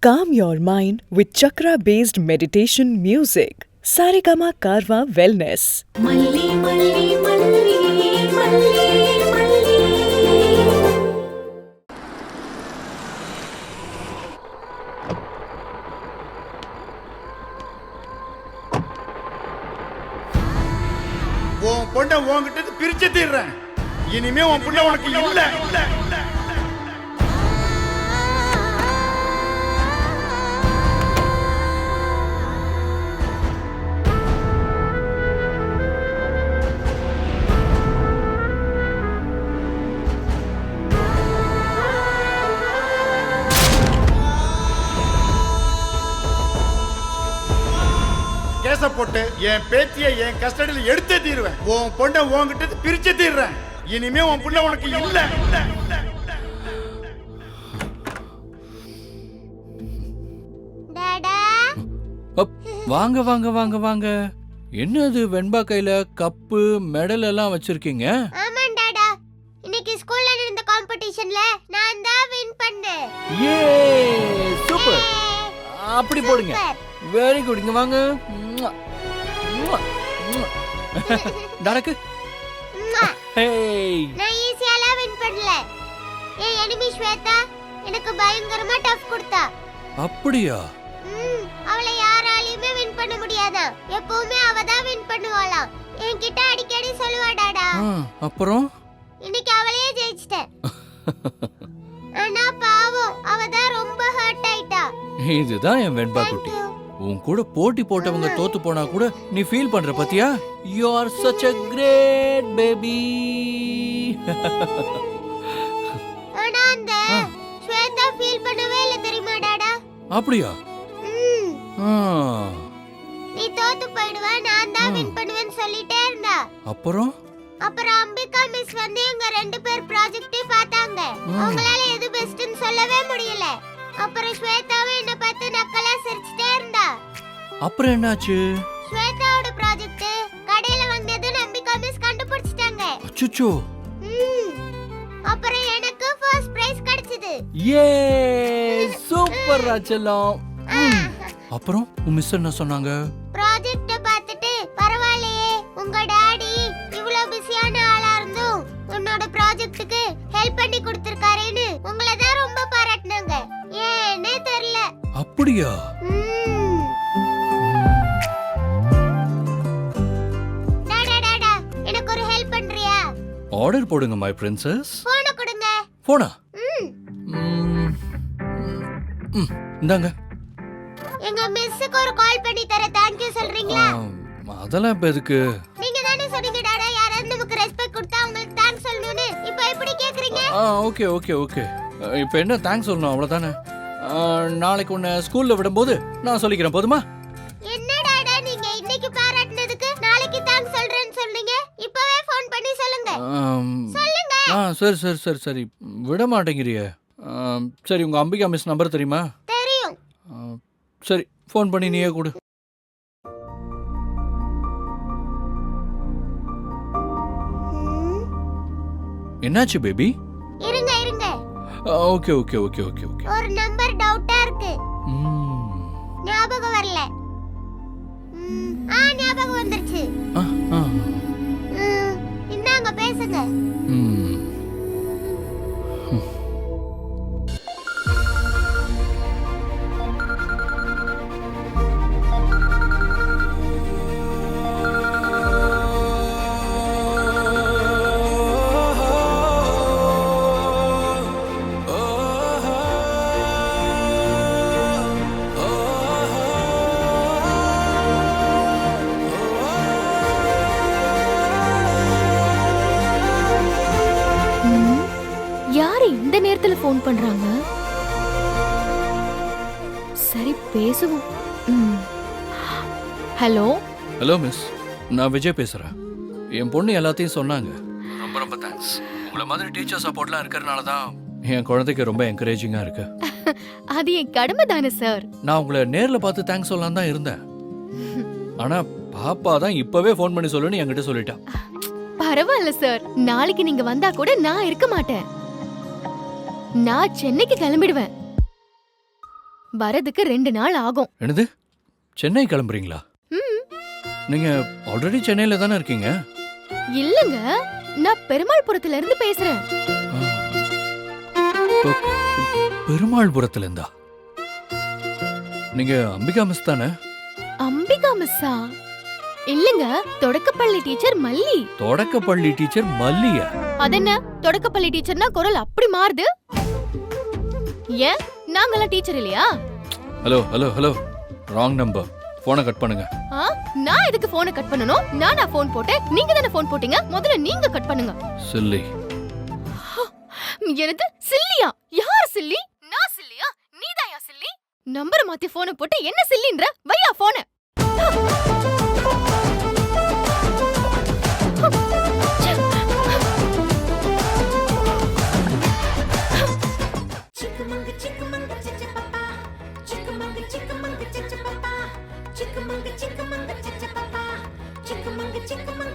Calm your mind with chakra-based meditation music. Saregama Karwa Wellness. Malli malli malli malli malli. உன் பொண்ணை உன்கிட்ட பிரிச்சு தீர்றேன். இனிமே உன் புள்ள உனக்கு இல்ல. கேச போட்டு என் பேத்தியை என் கஸ்டடியில் எடுத்தே தீருவேன். உன் பொண்ணை உன்கிட்ட பிரிச்சு தீர்றேன். இனிமே உன் புள்ள உனக்கு இல்ல. டாடா வாங்க வாங்க வாங்க வாங்க. என்னது வெண்பா கையில கப்பு மெடல் எல்லாம் வச்சிருக்கீங்க? ஆமாம் டாடா, இன்னைக்கு ஸ்கூல்ல நடந்த காம்படிஷன்ல நான் தான் வின் பண்ணேன். ஏ சூப்பர். அப்படி போடுங்க. Very good. இங்க வாங்க. நடக்கு. ஹேய், நான் ஈஸியாலாம் வின் பண்ணல. என் எனிமி ஸ்வேதா எனக்கு பயங்கரமா டஃப் கொடுத்தா. அப்படியா? அவளை யாராலையுமே வின் பண்ண முடியாதா. எப்பவுமே அவ தான் வின் பண்ணுவாளாம். என்கிட்ட அடிக்கடி சொல்லுவா டாடா. அப்புறம் இன்னைக்கு அவளையே ஜெயிச்சிட்டேன். ஆனா பாவம், அவ தான் ரொம்ப ஹர்ட் ஆயிட்டா. இதுதான் என் வெண்பா குட்டி. உன் கூட போட்டி போட்டவங்க தோத்து போனா கூட நீ ஃபீல் பண்ற பாத்தியா? You are such a great baby. ஆனா அந்த ஸ்வேதா ஃபீல் பண்ணவே இல்ல தெரியுமா டாடா? அப்படியா? நீ தோத்து போய்டுவ, நான் தான் வின் பண்ணுவேன்னு சொல்லிட்டே இருந்தா. அப்புறம் அம்பிகா மிஸ் வந்து எங்க ரெண்டு பேர் ப்ராஜெக்ட்டை பார்த்தாங்க. அவங்களால எது பெஸ்ட்னு சொல்லவே முடியல. அப்புறம் ஸ்வேதாவை என்ன பார்த்து நக்கலா சிரிச்சிட்டே இருந்தா. அப்புறம் என்னாச்சு? ஸ்வேதாவோட ப்ராஜெக்ட் கடையில வந்தது அம்பிகா மிஸ் கண்டுபிடிச்சிட்டாங்க. அச்சச்சோ. அப்புறம் எனக்கு ஃபர்ஸ்ட் பிரைஸ் கிடைச்சது. ஏ சூப்பர் ராச்சலம். அப்புறம் உன் மிஸ் என்ன சொன்னாங்க? ப்ராஜெக்ட்ட பார்த்துட்டு பரவாயில்லையே, உங்க டாடி இவ்ளோ பிஸியான ஆளா இருந்தும் உன்னோட ப்ராஜெக்ட்டுக்கு ஹெல்ப் பண்ணி கொடுத்திருக்காரேன்னு உங்களை தான் ரொம்ப பாராட்டுனாங்க. ஏன்னே தெரியல. அப்படியா? டாடா டாடா, எனக்கு ஒரு ஹெல்ப் பண்றியா? ஆர்டர் போடுங்க மை பிரின்சஸ். போன் கொடுங்க. போனா? இந்தாங்க. எங்க மிஸ்ஸுக்கு ஒரு கால் பண்ணி தர தேங்க் யூ சொல்றீங்களா? அதெல்லாம் இப்ப எதுக்கு? நீங்க தானே சொன்னீங்க டாடா, யாராவது நமக்கு ரெஸ்பெக்ட் கொடுத்தா உங்களுக்கு தேங்க்ஸ் சொல்லணும்னு. இப்போ எப்படி கேக்குறீங்க? Okay okay okay. இப்போ என்ன தேங்க்ஸ் சொல்லணும் அவ்வளவுதானே? நாளைக்கு உன்னை ஸ்கூல்ல விடும்போது நான் சொல்லிக்கிறேன், போதுமா? என்ன டாடா, நீங்க இன்னைக்கு பாராட்டுனதுக்கு நாளைக்கு தேங்க்ஸ் சொல்றேன்னு சொன்னீங்க. இப்பவே ஃபோன் பண்ணி சொல்லுங்க. சொல்லுங்க. சரி சரி சரி சரி, விட மாட்டேங்கிறியே. சரி, உங்க அம்பிகா மிஸ் நம்பர் தெரியுமா? தெரியும். சரி, ஃபோன் பண்ணி நீயே கொடு. என்னாச்சு பேபி? இருங்க இருங்க, okay okay okay okay okay. ஒரு நம்பர் டவுட்டா இருக்கு. ஞாபகம் வரல. ஞாபகம் வந்துருச்சு. இந்தாங்க பேசுங்க. யாரு இந்த நேரத்துல ஃபோன் பண்றாங்க? சரி பேசுவோம். ஹலோ ஹலோ மிஸ், நான் விஜய் பேசுறேன். என் பொண்ணு எல்லாத்தையும் சொன்னாங்க. ரொம்ப ரொம்ப தேங்க்ஸ். உங்களை மாதிரி டீச்சர் சப்போர்ட்லாம் இருக்கிறனால தான் என் குழந்தைக்கு ரொம்ப என்கரேஜிங்கா இருக்கு. அது என் கடமை தானே சார். நான் உங்களை நேர்ல பார்த்து தேங்க்ஸ் சொல்லலாம் தான் இருந்தேன். ஆனா பாப்பா தான் இப்பவே ஃபோன் பண்ணி சொல்லுன்னு என்கிட்ட சொல்லிட்டா. பரவாயில்ல சார், நாளைக்கு நீங்க வந்தா கூட நான் இருக்க மாட்டேன். நான் சென்னைக்கு கிளம்பிடுவேன். வரதுக்கு 2 நாள் ஆகும். என்னது, சென்னை கிளம்புறீங்களா? ம். நீங்க ஆல்ரெடி சென்னையில தானே இருக்கீங்க. இல்லங்க, நான் பெருமாள்புரத்துல இருந்து பேசுறேன். பெ- பெருமாள்புரத்துல இருந்தா? நீங்க அம்பிகா மிஸ் தானே? அம்பிகா மிஸ்ஸா? இல்லங்க, தொடக்கப்பள்ளி டீச்சர் மல்லி. தொடக்கப்பள்ளி டீச்சர் மல்லியா? அதென்ன, தொடக்கப்பள்ளி டீச்சர்னா குரல் அப்படி மாறுது? ஏன், நாங்கெல்லாம் டீச்சர் இல்லையா? Hello hello hello, wrong number. போனை கட் பண்ணுங்க. ஆ, நான் எதுக்கு போனை கட் பண்ணனும்? நானா போன் போட்டேன்? நீங்க தானே போன் போட்டீங்க. முதல்ல நீங்க கட் பண்ணுங்க. சில்லி. எனது சில்லியா? யார் சில்லி? நான் சில்லியா? நீதாயா சில்லி? நம்பர் மாத்தி போனை போட்டு என்ன சில்லின்ற? வையா போனை. Chickamauga, chickamauga, chichapapa. Chickamauga, chickamauga, chichapapa. Chickamauga, chickamauga, chichapapa. Chickamauga, chickamauga.